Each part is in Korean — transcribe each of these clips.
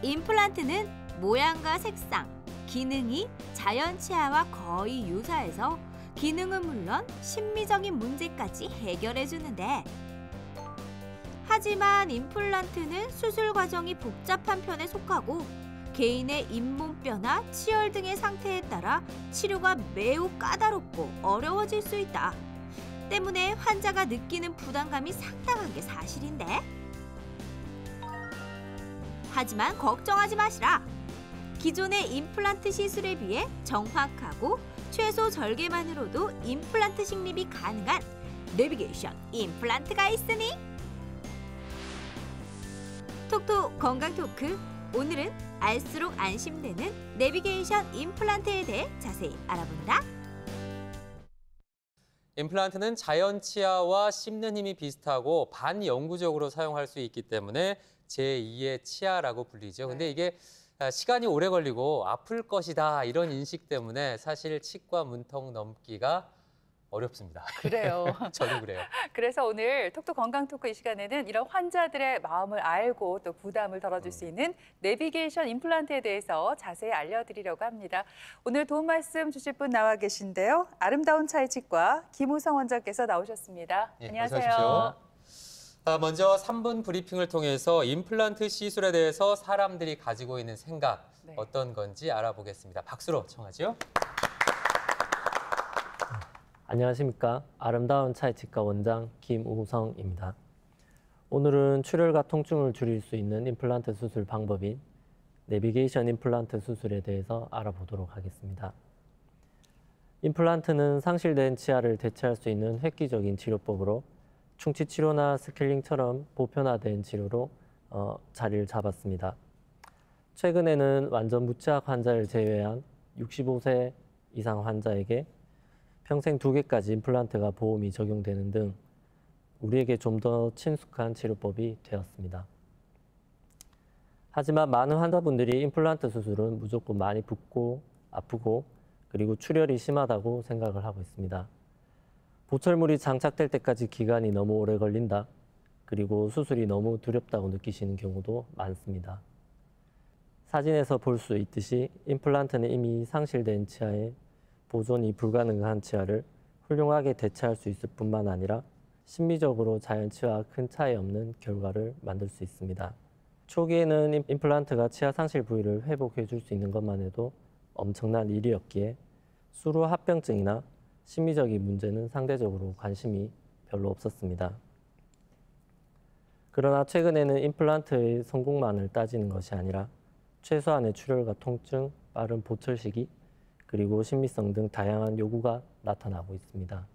임플란트는 모양과 색상, 기능이 자연 치아와 거의 유사해서 기능은 물론 심미적인 문제까지 해결해 주는데, 하지만 임플란트는 수술 과정이 복잡한 편에 속하고 개인의 잇몸뼈나 치열 등의 상태에 따라 치료가 매우 까다롭고 어려워질 수 있다. 때문에 환자가 느끼는 부담감이 상당한 게 사실인데, 하지만 걱정하지 마시라. 기존의 임플란트 시술에 비해 정확하고 최소 절개만으로도 임플란트 식립이 가능한 내비게이션 임플란트가 있으니. 톡톡 건강 토크, 오늘은 알수록 안심되는 내비게이션 임플란트에 대해 자세히 알아본다. 임플란트는 자연 치아와 씹는 힘이 비슷하고 반영구적으로 사용할 수 있기 때문에 제2의 치아라고 불리죠. 근데 이게 시간이 오래 걸리고 아플 것이다 이런 인식 때문에 사실 치과 문턱 넘기가 어렵습니다. 그래요. 저도 그래요. 그래서 오늘 톡톡 건강 토크 이 시간에는 이런 환자들의 마음을 알고 또 부담을 덜어줄 수 있는 내비게이션 임플란트에 대해서 자세히 알려드리려고 합니다. 오늘 도움 말씀 주실 분 나와 계신데요. 아름다운 차의 치과 김우성 원장께서 나오셨습니다. 네, 안녕하세요. 어서 오십시오. 먼저 3분 브리핑을 통해서 임플란트 시술에 대해서 사람들이 가지고 있는 생각 어떤 건지 알아보겠습니다. 박수로 청하죠. 안녕하십니까. 아름다운 차의치과 원장 김우성입니다. 오늘은 출혈과 통증을 줄일 수 있는 임플란트 수술 방법인 내비게이션 임플란트 수술에 대해서 알아보도록 하겠습니다. 임플란트는 상실된 치아를 대체할 수 있는 획기적인 치료법으로 충치 치료나 스케일링처럼 보편화된 치료로 자리를 잡았습니다. 최근에는 완전 무치악 환자를 제외한 65세 이상 환자에게 평생 2개까지 임플란트가 보험이 적용되는 등 우리에게 좀 더 친숙한 치료법이 되었습니다. 하지만 많은 환자분들이 임플란트 수술은 무조건 많이 붓고 아프고 그리고 출혈이 심하다고 생각을 하고 있습니다. 보철물이 장착될 때까지 기간이 너무 오래 걸린다. 그리고 수술이 너무 두렵다고 느끼시는 경우도 많습니다. 사진에서 볼 수 있듯이 임플란트는 이미 상실된 치아에 보존이 불가능한 치아를 훌륭하게 대체할 수 있을 뿐만 아니라 심미적으로 자연 치아와 큰 차이 없는 결과를 만들 수 있습니다. 초기에는 임플란트가 치아 상실 부위를 회복해 줄 수 있는 것만 해도 엄청난 일이었기에 수루 합병증이나 심미적인 문제는 상대적으로 관심이 별로 없었습니다. 그러나 최근에는 임플란트의 성공만을 따지는 것이 아니라 최소한의 출혈과 통증, 빠른 보철 시기, 그리고 심미성 등 다양한 요구가 나타나고 있습니다.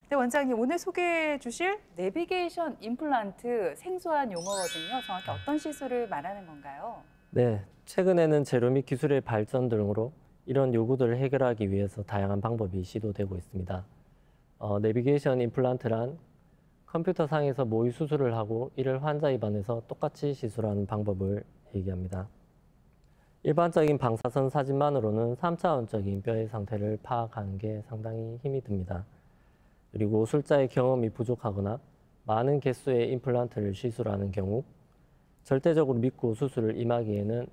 네, 원장님, 오늘 소개해 주실 내비게이션 임플란트 생소한 용어거든요. 정확히 어떤 시술을 말하는 건가요? 네, 최근에는 재료 및 기술의 발전 등으로 이런 요구들을 해결하기 위해서 다양한 방법이 시도되고 있습니다. 내비게이션 임플란트란 컴퓨터상에서 모의 수술을 하고 이를 환자 입안에서 똑같이 시술하는 방법을 얘기합니다. 일반적인 방사선 사진만으로는 3차원적인 뼈의 상태를 파악하는 게 상당히 힘이 듭니다. 그리고 술자의 경험이 부족하거나 많은 개수의 임플란트를 시술하는 경우 절대적으로 믿고 수술을 임하기에는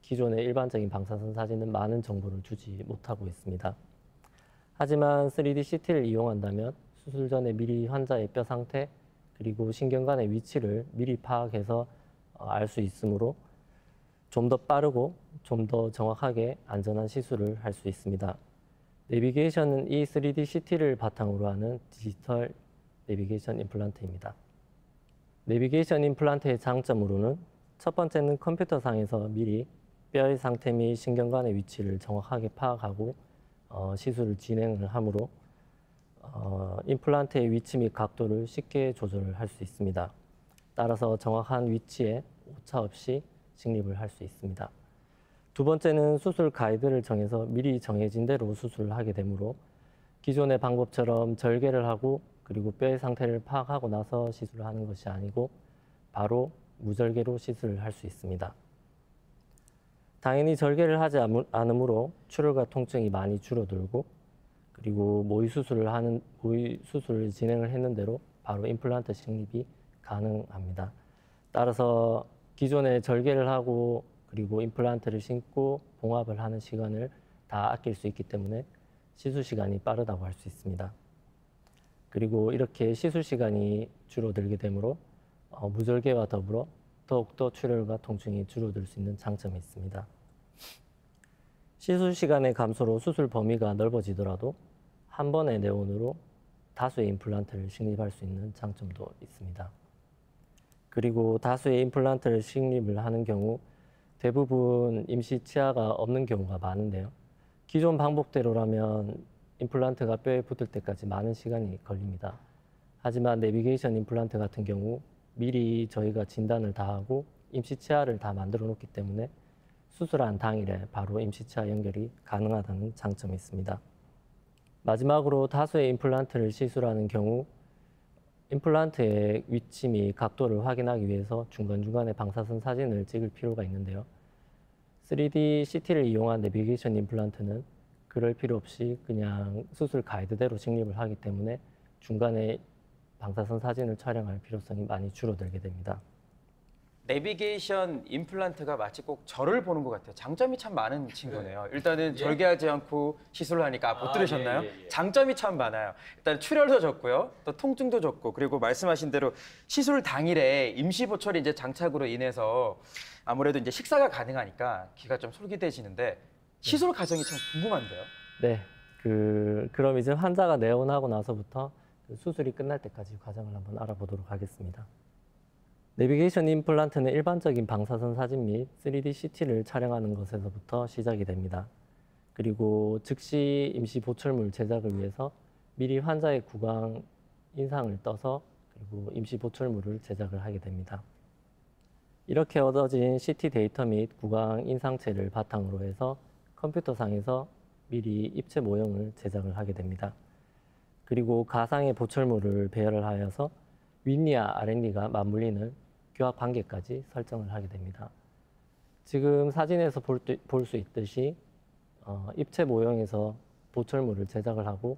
기존의 일반적인 방사선 사진은 많은 정보를 주지 못하고 있습니다. 하지만 3D CT를 이용한다면 수술 전에 미리 환자의 뼈 상태 그리고 신경관의 위치를 미리 파악해서 알 수 있으므로 좀 더 빠르고 좀 더 정확하게 안전한 시술을 할 수 있습니다. 내비게이션은 이 3D CT를 바탕으로 하는 디지털 내비게이션 임플란트입니다. 내비게이션 임플란트의 장점으로는 첫 번째는 컴퓨터상에서 미리 뼈의 상태 및 신경관의 위치를 정확하게 파악하고 시술을 진행을 하므로 임플란트의 위치 및 각도를 쉽게 조절을 할 수 있습니다. 따라서 정확한 위치에 오차 없이 식립을 할 수 있습니다. 두 번째는 수술 가이드를 정해서 미리 정해진 대로 수술을 하게 되므로 기존의 방법처럼 절개를 하고 그리고 뼈의 상태를 파악하고 나서 시술을 하는 것이 아니고 바로 무절개로 시술을 할 수 있습니다. 당연히 절개를 하지 않으므로 출혈과 통증이 많이 줄어들고 그리고 모의 수술을 진행을 했는 대로 바로 임플란트 식립이 가능합니다. 따라서 기존에 절개를 하고 그리고 임플란트를 심고 봉합을 하는 시간을 다 아낄 수 있기 때문에 시술 시간이 빠르다고 할 수 있습니다. 그리고 이렇게 시술 시간이 줄어들게 되므로 무절개와 더불어 더욱더 출혈과 통증이 줄어들 수 있는 장점이 있습니다. 시술 시간의 감소로 수술 범위가 넓어지더라도 한 번의 내원으로 다수의 임플란트를 식립할 수 있는 장점도 있습니다. 그리고 다수의 임플란트를 식립을 하는 경우 대부분 임시 치아가 없는 경우가 많은데요. 기존 방법대로라면 임플란트가 뼈에 붙을 때까지 많은 시간이 걸립니다. 하지만 내비게이션 임플란트 같은 경우 미리 저희가 진단을 다 하고 임시 치아를 다 만들어 놓기 때문에 수술한 당일에 바로 임시 치아 연결이 가능하다는 장점이 있습니다. 마지막으로 다수의 임플란트를 시술하는 경우 임플란트의 위치 및 각도를 확인하기 위해서 중간중간에 방사선 사진을 찍을 필요가 있는데요. 3D CT를 이용한 내비게이션 임플란트는 그럴 필요 없이 그냥 수술 가이드대로 식립을 하기 때문에 중간에 방사선 사진을 촬영할 필요성이 많이 줄어들게 됩니다. 내비게이션 임플란트가 마치 꼭 저를 보는 것 같아요. 장점이 참 많은 친구네요. 일단은 절개하지 않고 시술을 하니까 못 들으셨나요? 장점이 참 많아요. 일단 출혈도 적고요. 또 통증도 적고 그리고 말씀하신 대로 시술 당일에 임시 보철이 이제 장착으로 인해서 아무래도 이제 식사가 가능하니까 귀가 좀 솔깃해지는데 시술 과정이 참 궁금한데요. 네, 그럼 이제 환자가 내원하고 나서부터 수술이 끝날 때까지 과정을 한번 알아보도록 하겠습니다. 내비게이션 임플란트는 일반적인 방사선 사진 및 3D CT를 촬영하는 것에서부터 시작이 됩니다. 그리고 즉시 임시 보철물 제작을 위해서 미리 환자의 구강 인상을 떠서 그리고 임시 보철물을 제작을 하게 됩니다. 이렇게 얻어진 CT 데이터 및 구강 인상체를 바탕으로 해서 컴퓨터상에서 미리 입체 모형을 제작을 하게 됩니다. 그리고 가상의 보철물을 배열을 하여서 윗니와 아랫니가 맞물리는 교합 관계까지 설정을 하게 됩니다. 지금 사진에서 볼 수 있듯이 입체 모형에서 보철물을 제작을 하고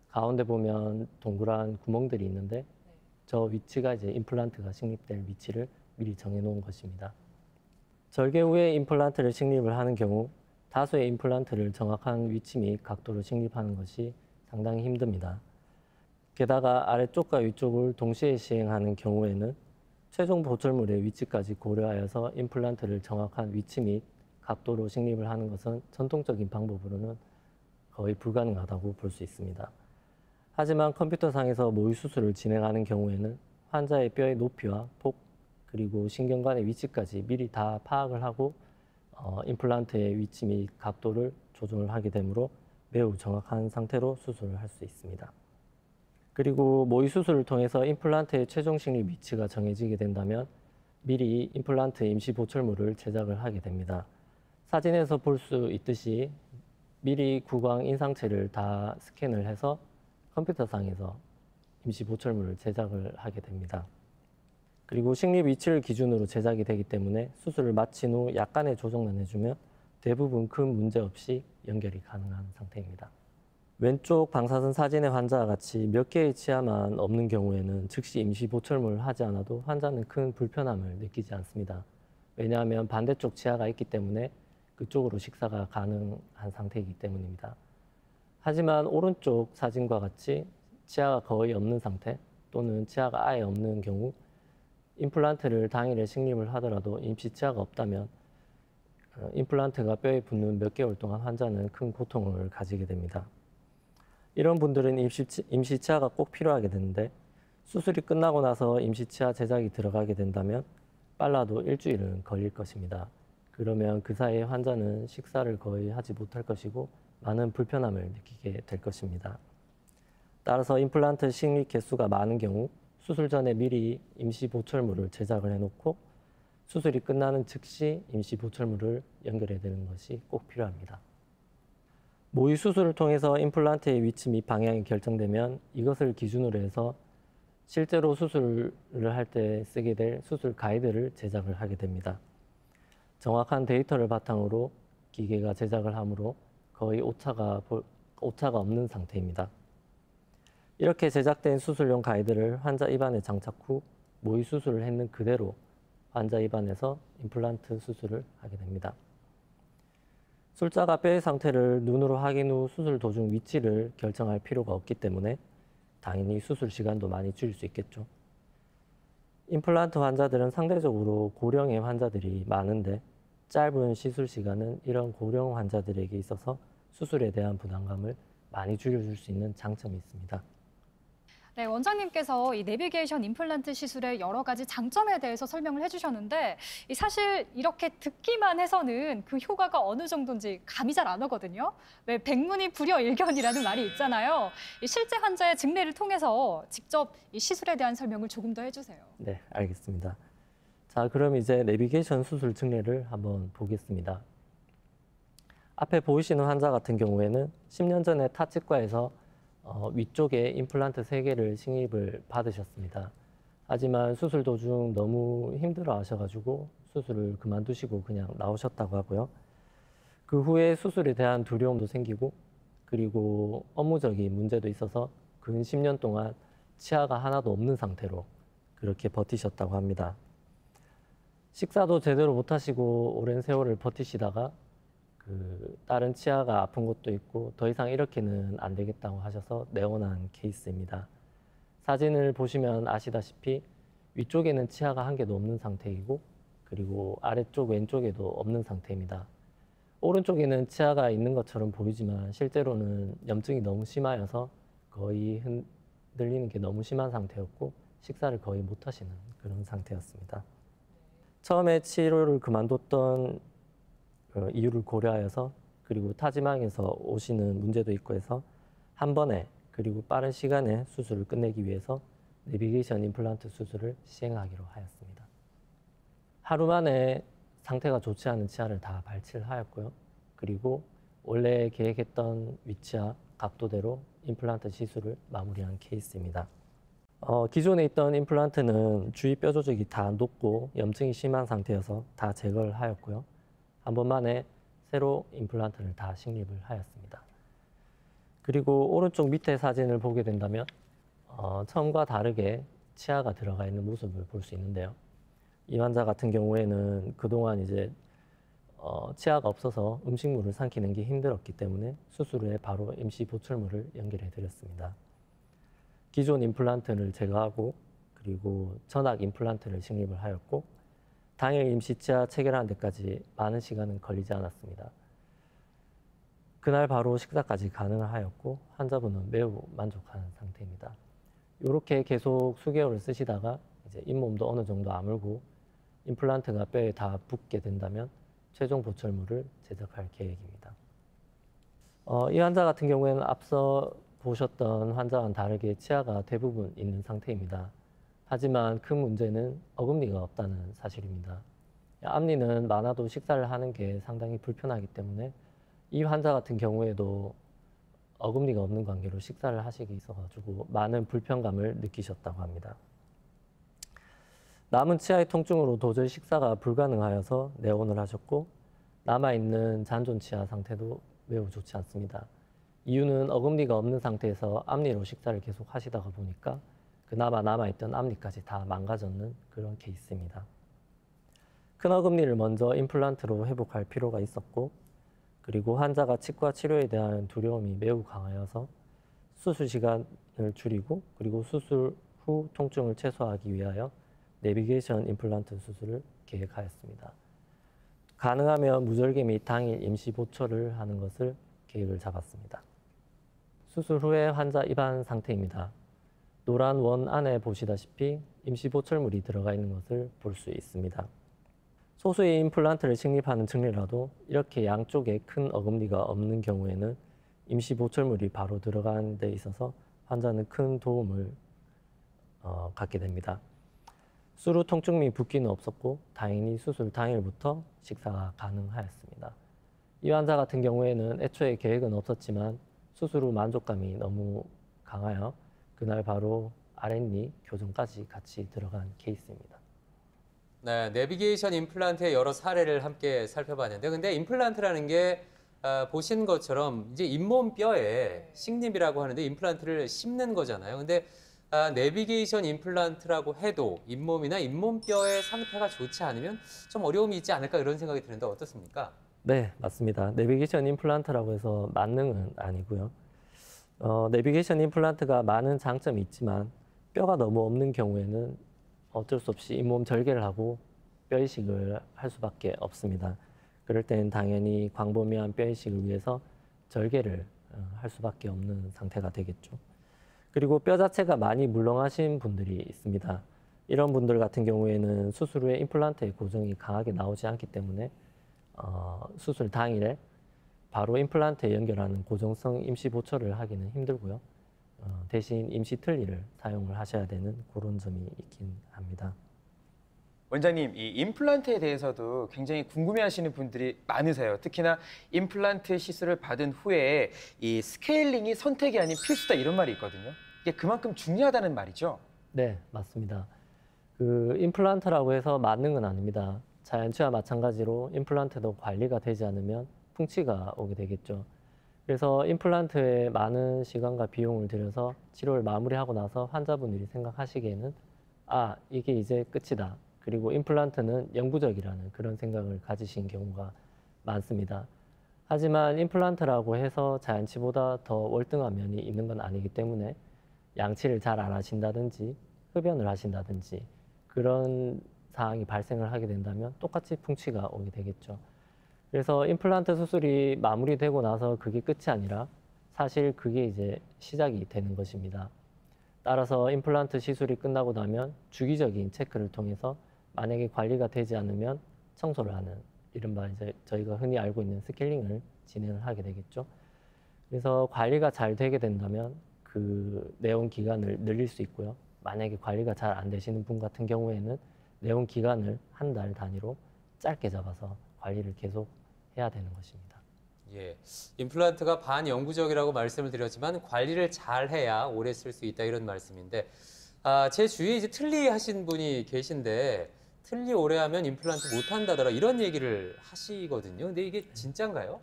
가운데 보면 동그란 구멍들이 있는데 저 위치가 이제 임플란트가 식립될 위치를 미리 정해 놓은 것입니다. 절개 후에 임플란트를 식립을 하는 경우 다수의 임플란트를 정확한 위치 및 각도로 식립하는 것이 상당히 힘듭니다. 게다가 아래쪽과 위쪽을 동시에 시행하는 경우에는 최종 보철물의 위치까지 고려하여서 임플란트를 정확한 위치 및 각도로 식립을 하는 것은 전통적인 방법으로는 거의 불가능하다고 볼 수 있습니다. 하지만 컴퓨터상에서 모의 수술을 진행하는 경우에는 환자의 뼈의 높이와 폭, 그리고 신경관의 위치까지 미리 다 파악을 하고 임플란트의 위치 및 각도를 조정을 하게 되므로 매우 정확한 상태로 수술을 할 수 있습니다. 그리고 모의 수술을 통해서 임플란트의 최종 식립 위치가 정해지게 된다면 미리 임플란트 임시 보철물을 제작을 하게 됩니다. 사진에서 볼 수 있듯이 미리 구강 인상체를 다 스캔을 해서 컴퓨터상에서 임시 보철물을 제작을 하게 됩니다. 그리고 식립 위치를 기준으로 제작이 되기 때문에 수술을 마친 후 약간의 조정만 해주면 대부분 큰 문제 없이 연결이 가능한 상태입니다. 왼쪽 방사선 사진의 환자와 같이 몇 개의 치아만 없는 경우에는 즉시 임시 보철물을 하지 않아도 환자는 큰 불편함을 느끼지 않습니다. 왜냐하면 반대쪽 치아가 있기 때문에 그쪽으로 식사가 가능한 상태이기 때문입니다. 하지만 오른쪽 사진과 같이 치아가 거의 없는 상태 또는 치아가 아예 없는 경우 임플란트를 당일에 식립을 하더라도 임시 치아가 없다면 임플란트가 뼈에 붙는 몇 개월 동안 환자는 큰 고통을 가지게 됩니다. 이런 분들은 임시 치아가 꼭 필요하게 되는데 수술이 끝나고 나서 임시 치아 제작이 들어가게 된다면 빨라도 일주일은 걸릴 것입니다. 그러면 그 사이에 환자는 식사를 거의 하지 못할 것이고 많은 불편함을 느끼게 될 것입니다. 따라서 임플란트 식립 개수가 많은 경우 수술 전에 미리 임시 보철물을 제작을 해놓고 수술이 끝나는 즉시 임시 보철물을 연결해야 되는 것이 꼭 필요합니다. 모의 수술을 통해서 임플란트의 위치 및 방향이 결정되면 이것을 기준으로 해서 실제로 수술을 할 때 쓰게 될 수술 가이드를 제작을 하게 됩니다. 정확한 데이터를 바탕으로 기계가 제작을 하므로 거의 오차가 오차가 없는 상태입니다. 이렇게 제작된 수술용 가이드를 환자 입안에 장착 후 모의 수술을 했는 그대로 환자 입안에서 임플란트 수술을 하게 됩니다. 술자가 뼈의 상태를 눈으로 확인 후 수술 도중 위치를 결정할 필요가 없기 때문에 당연히 수술 시간도 많이 줄일 수 있겠죠. 임플란트 환자들은 상대적으로 고령의 환자들이 많은데 짧은 시술 시간은 이런 고령 환자들에게 있어서 수술에 대한 부담감을 많이 줄여줄 수 있는 장점이 있습니다. 네, 원장님께서 이 내비게이션 임플란트 시술의 여러 가지 장점에 대해서 설명을 해주셨는데 사실 이렇게 듣기만 해서는 그 효과가 어느 정도인지 감이 잘 안 오거든요. 왜 백문이 불여일견이라는 말이 있잖아요. 실제 환자의 증례를 통해서 직접 이 시술에 대한 설명을 조금 더 해주세요. 네, 알겠습니다. 자, 그럼 이제 내비게이션 수술 증례를 한번 보겠습니다. 앞에 보이시는 환자 같은 경우에는 10년 전에 타치과에서 위쪽에 임플란트 3개를 식립을 받으셨습니다. 하지만 수술 도중 너무 힘들어 하셔가지고 수술을 그만두시고 그냥 나오셨다고 하고요. 그 후에 수술에 대한 두려움도 생기고 그리고 업무적인 문제도 있어서 근 10년 동안 치아가 하나도 없는 상태로 그렇게 버티셨다고 합니다. 식사도 제대로 못 하시고 오랜 세월을 버티시다가 다른 치아가 아픈 것도 있고 더 이상 이렇게는 안 되겠다고 하셔서 내원한 케이스입니다. 사진을 보시면 아시다시피 위쪽에는 치아가 한 개도 없는 상태이고 그리고 아래쪽 왼쪽에도 없는 상태입니다. 오른쪽에는 치아가 있는 것처럼 보이지만 실제로는 염증이 너무 심하여서 거의 흔들리는 게 너무 심한 상태였고 식사를 거의 못 하시는 그런 상태였습니다. 처음에 치료를 그만뒀던 이유를 고려하여서 그리고 타지망에서 오시는 문제도 있고 해서 한 번에 그리고 빠른 시간에 수술을 끝내기 위해서 내비게이션 임플란트 수술을 시행하기로 하였습니다. 하루 만에 상태가 좋지 않은 치아를 다 발치를 하였고요. 그리고 원래 계획했던 위치와 각도대로 임플란트 시술을 마무리한 케이스입니다. 기존에 있던 임플란트는 주위 뼈 조직이 다 녹고 염증이 심한 상태여서 다 제거를 하였고요. 한 번만에 새로 임플란트를 다 식립을 하였습니다. 그리고 오른쪽 밑에 사진을 보게 된다면 처음과 다르게 치아가 들어가 있는 모습을 볼 수 있는데요. 이 환자 같은 경우에는 그동안 이제 치아가 없어서 음식물을 삼키는 게 힘들었기 때문에 수술 후에 바로 임시 보철물을 연결해 드렸습니다. 기존 임플란트를 제거하고 그리고 전악 임플란트를 식립을 하였고 당일 임시 치아 체결하는 데까지 많은 시간은 걸리지 않았습니다. 그날 바로 식사까지 가능하였고 환자분은 매우 만족하는 상태입니다. 이렇게 계속 수개월을 쓰시다가 이제 잇몸도 어느 정도 아물고 임플란트가 뼈에 다 붙게 된다면 최종 보철물을 제작할 계획입니다. 이 환자 같은 경우에는 앞서 보셨던 환자와는 다르게 치아가 대부분 있는 상태입니다. 하지만 큰 문제는 어금니가 없다는 사실입니다. 앞니는 많아도 식사를 하는 게 상당히 불편하기 때문에 이 환자 같은 경우에도 어금니가 없는 관계로 식사를 하시기 있어가지고 많은 불편감을 느끼셨다고 합니다. 남은 치아의 통증으로 도저히 식사가 불가능하여서 내원을 하셨고 남아있는 잔존 치아 상태도 매우 좋지 않습니다. 이유는 어금니가 없는 상태에서 앞니로 식사를 계속 하시다가 보니까 그나마 남아있던 앞니까지 다 망가졌는 그런 케이스입니다. 큰 어금니를 먼저 임플란트로 회복할 필요가 있었고 그리고 환자가 치과 치료에 대한 두려움이 매우 강하여서 수술 시간을 줄이고 그리고 수술 후 통증을 최소화하기 위하여 내비게이션 임플란트 수술을 계획하였습니다. 가능하면 무절개 및 당일 임시 보철을 하는 것을 계획을 잡았습니다. 수술 후에 환자 입안 상태입니다. 노란 원 안에 보시다시피 임시 보철물이 들어가 있는 것을 볼 수 있습니다. 소수의 임플란트를 식립하는 증례라도 이렇게 양쪽에 큰 어금니가 없는 경우에는 임시 보철물이 바로 들어가는 데 있어서 환자는 큰 도움을 갖게 됩니다. 수루 통증 및 붓기는 없었고 다행히 수술 당일부터 식사가 가능하였습니다. 이 환자 같은 경우에는 애초에 계획은 없었지만 수술 후 만족감이 너무 강하여 그날 바로 아랫니 교정까지 같이 들어간 케이스입니다. 네, 내비게이션 임플란트의 여러 사례를 함께 살펴봤는데 근데 임플란트라는 게 보신 것처럼 이제 잇몸뼈에 식립이라고 하는데 임플란트를 심는 거잖아요. 근데 내비게이션 임플란트라고 해도 잇몸이나 잇몸뼈의 상태가 좋지 않으면 좀 어려움이 있지 않을까 이런 생각이 드는데 어떻습니까? 네, 맞습니다. 내비게이션 임플란트라고 해서 만능은 아니고요. 내비게이션 임플란트가 많은 장점이 있지만 뼈가 너무 없는 경우에는 어쩔 수 없이 잇몸 절개를 하고 뼈 이식을 할 수밖에 없습니다. 그럴 때는 당연히 광범위한 뼈 이식을 위해서 절개를 할 수밖에 없는 상태가 되겠죠. 그리고 뼈 자체가 많이 물렁하신 분들이 있습니다. 이런 분들 같은 경우에는 수술 후에 임플란트의 고정이 강하게 나오지 않기 때문에 수술 당일에 바로 임플란트에 연결하는 고정성 임시 보철을 하기는 힘들고요. 대신 임시 틀니를 사용을 하셔야 되는 그런 점이 있긴 합니다. 원장님, 이 임플란트에 대해서도 굉장히 궁금해하시는 분들이 많으세요. 특히나 임플란트 시술을 받은 후에 이 스케일링이 선택이 아닌 필수다 이런 말이 있거든요. 이게 그만큼 중요하다는 말이죠? 네, 맞습니다. 그 임플란트라고 해서 만능은 아닙니다. 자연치와 마찬가지로 임플란트도 관리가 되지 않으면 풍치가 오게 되겠죠. 그래서 임플란트에 많은 시간과 비용을 들여서 치료를 마무리하고 나서 환자분들이 생각하시기에는 이게 이제 끝이다. 그리고 임플란트는 영구적이라는 그런 생각을 가지신 경우가 많습니다. 하지만 임플란트라고 해서 자연치보다 더 월등한 면이 있는 건 아니기 때문에 양치를 잘 안 하신다든지 흡연을 하신다든지 그런 상황이 발생을 하게 된다면 똑같이 풍치가 오게 되겠죠. 그래서 임플란트 수술이 마무리되고 나서 그게 끝이 아니라 사실 그게 이제 시작이 되는 것입니다. 따라서 임플란트 시술이 끝나고 나면 주기적인 체크를 통해서 만약에 관리가 되지 않으면 청소를 하는 이른바 이제 저희가 흔히 알고 있는 스케일링을 진행을 하게 되겠죠. 그래서 관리가 잘 되게 된다면 그 내원 기간을 늘릴 수 있고요. 만약에 관리가 잘 안 되시는 분 같은 경우에는 내원 기간을 한 달 단위로 짧게 잡아서 관리를 계속 해야 되는 것입니다. 예, 임플란트가 반영구적이라고 말씀을 드렸지만 관리를 잘 해야 오래 쓸 수 있다 이런 말씀인데 제 주위에 이제 틀니 하신 분이 계신데 틀니 오래 하면 임플란트 못 한다더라 이런 얘기를 하시거든요. 근데 이게 진짠가요?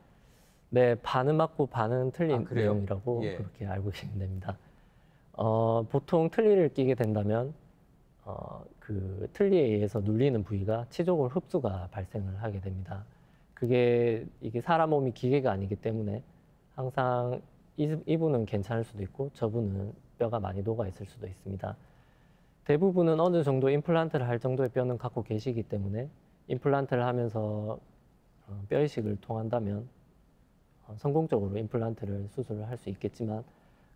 네, 반은 맞고 반은 틀린 그래요? 내용이라고 예. 그렇게 알고 계시면 됩니다. 보통 틀니를 끼게 된다면 그 틀니에 의해서 눌리는 부위가 치조골 흡수가 발생을 하게 됩니다. 이게 사람 몸이 기계가 아니기 때문에 항상 이분은 괜찮을 수도 있고 저분은 뼈가 많이 녹아 있을 수도 있습니다. 대부분은 어느 정도 임플란트를 할 정도의 뼈는 갖고 계시기 때문에 임플란트를 하면서 뼈 이식을 통한다면 성공적으로 임플란트를 수술을 할 수 있겠지만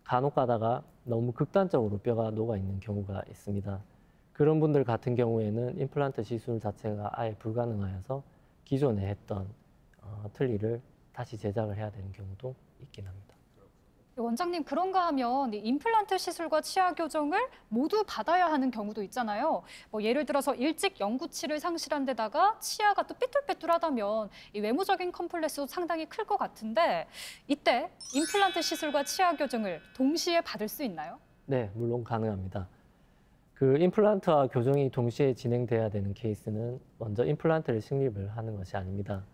간혹 가다가 너무 극단적으로 뼈가 녹아 있는 경우가 있습니다. 그런 분들 같은 경우에는 임플란트 시술 자체가 아예 불가능하여서 기존에 했던 틀니를 다시 제작을 해야 되는 경우도 있긴 합니다. 원장님, 그런가 하면 이 임플란트 시술과 치아 교정을 모두 받아야 하는 경우도 있잖아요. 예를 들어서 일찍 영구치를 상실한 데다가 치아가 또 삐뚤빼뚤하다면 이 외모적인 컴플렉스도 상당히 클 것 같은데 이때 임플란트 시술과 치아 교정을 동시에 받을 수 있나요? 네, 물론 가능합니다. 그 임플란트와 교정이 동시에 진행돼야 되는 케이스는 먼저 임플란트를 식립을 하는 것이 아닙니다.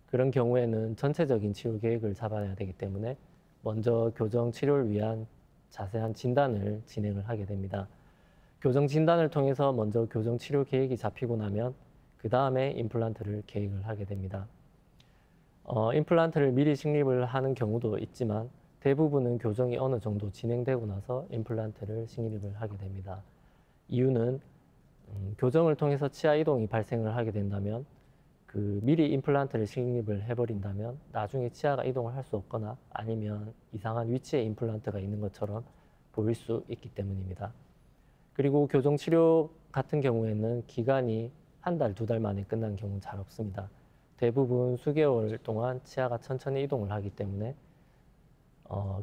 그런 경우에는 전체적인 치료 계획을 잡아야 되기 때문에 먼저 교정 치료를 위한 자세한 진단을 진행을 하게 됩니다. 교정 진단을 통해서 먼저 교정 치료 계획이 잡히고 나면 그 다음에 임플란트를 계획을 하게 됩니다. 임플란트를 미리 식립을 하는 경우도 있지만 대부분은 교정이 어느 정도 진행되고 나서 임플란트를 식립을 하게 됩니다. 이유는 교정을 통해서 치아 이동이 발생을 하게 된다면 미리 임플란트를 식립을 해버린다면 나중에 치아가 이동을 할 수 없거나 아니면 이상한 위치에 임플란트가 있는 것처럼 보일 수 있기 때문입니다. 그리고 교정 치료 같은 경우에는 기간이 한 달, 2달 만에 끝나는 경우는 잘 없습니다. 대부분 수개월 동안 치아가 천천히 이동을 하기 때문에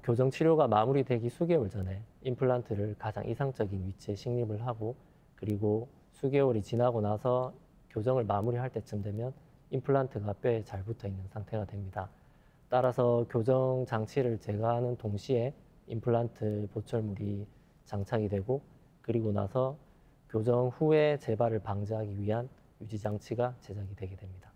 교정 치료가 마무리되기 수개월 전에 임플란트를 가장 이상적인 위치에 식립을 하고 그리고 수개월이 지나고 나서 교정을 마무리할 때쯤 되면 임플란트가 뼈에 잘 붙어 있는 상태가 됩니다. 따라서 교정 장치를 제거하는 동시에 임플란트 보철물이 장착이 되고 그리고 나서 교정 후에 재발을 방지하기 위한 유지 장치가 제작이 되게 됩니다.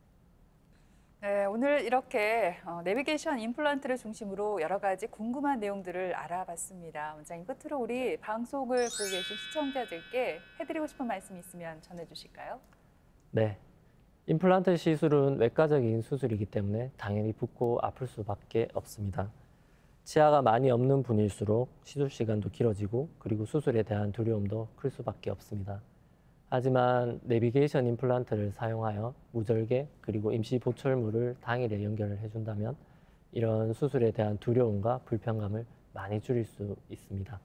네, 오늘 이렇게 내비게이션 임플란트를 중심으로 여러 가지 궁금한 내용들을 알아봤습니다. 원장님, 끝으로 우리 방송을 보고 계신 시청자들께 해드리고 싶은 말씀이 있으면 전해주실까요? 네. 임플란트 시술은 외과적인 수술이기 때문에 당연히 붓고 아플 수밖에 없습니다. 치아가 많이 없는 분일수록 시술 시간도 길어지고 그리고 수술에 대한 두려움도 클 수밖에 없습니다. 하지만 내비게이션 임플란트를 사용하여 무절개 그리고 임시 보철물을 당일에 연결을 해준다면 이런 수술에 대한 두려움과 불편감을 많이 줄일 수 있습니다.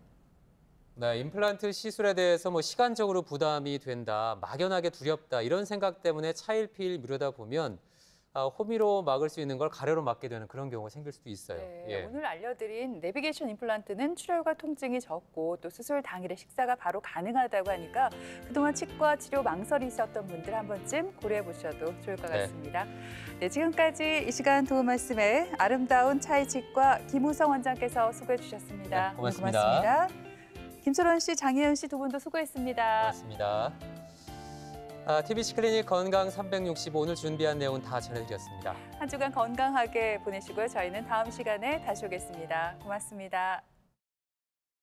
네, 임플란트 시술에 대해서 뭐 시간적으로 부담이 된다, 막연하게 두렵다 이런 생각 때문에 차일피일 미루다 보면 호미로 막을 수 있는 걸 가래로 막게 되는 그런 경우가 생길 수도 있어요. 네, 예. 오늘 알려드린 내비게이션 임플란트는 출혈과 통증이 적고 또 수술 당일에 식사가 바로 가능하다고 하니까 그동안 치과 치료 망설이 있었던 분들 한 번쯤 고려해 보셔도 좋을 것 네. 같습니다. 네, 지금까지 이 시간 도움 말씀에 아름다운 차이치과 김우성 원장께서 수고해 주셨습니다. 네, 고맙습니다. 고맙습니다. 김철원 씨, 장혜연 씨 두 분도 수고했습니다. 고맙습니다. TBC 클리닉 건강 365 오늘 준비한 내용은 다 전해드렸습니다. 한 주간 건강하게 보내시고요. 저희는 다음 시간에 다시 오겠습니다. 고맙습니다.